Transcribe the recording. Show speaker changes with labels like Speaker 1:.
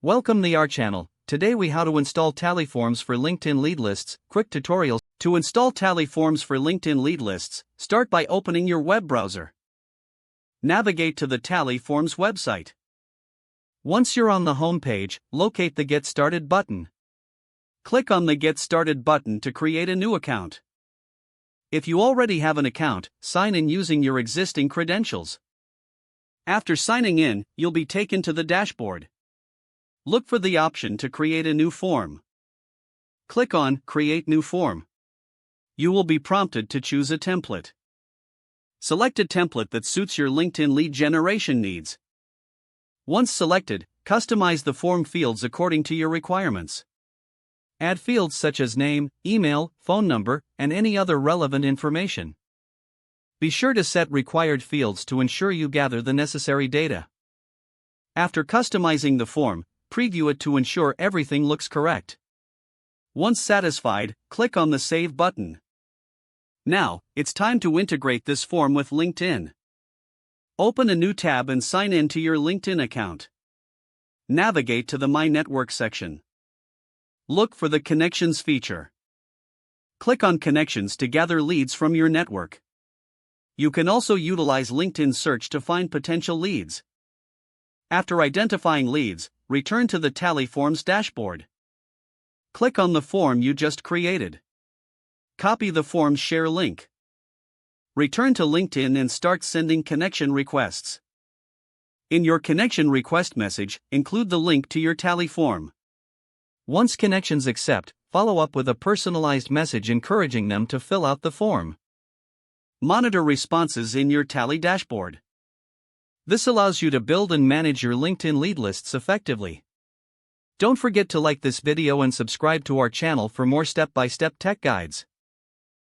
Speaker 1: Welcome to our channel. Today we how to install Tally Forms for LinkedIn lead lists. Quick tutorial. To install Tally Forms for LinkedIn lead lists, start by opening your web browser. Navigate to the Tally Forms website. Once you're on the home page, locate the Get Started button. Click on the Get Started button to create a new account. If you already have an account, sign in using your existing credentials. After signing in, you'll be taken to the dashboard. Look for the option to create a new form. Click on Create New Form. You will be prompted to choose a template. Select a template that suits your LinkedIn lead generation needs. Once selected, customize the form fields according to your requirements. Add fields such as name, email, phone number, and any other relevant information. Be sure to set required fields to ensure you gather the necessary data. After customizing the form, preview it to ensure everything looks correct. Once satisfied, click on the Save button. Now, it's time to integrate this form with LinkedIn. Open a new tab and sign in to your LinkedIn account. Navigate to the My Network section. Look for the Connections feature. Click on Connections to gather leads from your network. You can also utilize LinkedIn Search to find potential leads. After identifying leads, return to the Tally Forms dashboard. Click on the form you just created. Copy the form's share link. Return to LinkedIn and start sending connection requests. In your connection request message, include the link to your Tally form. Once connections accept, follow up with a personalized message encouraging them to fill out the form. Monitor responses in your Tally dashboard. This allows you to build and manage your LinkedIn lead lists effectively. Don't forget to like this video and subscribe to our channel for more step-by-step tech guides.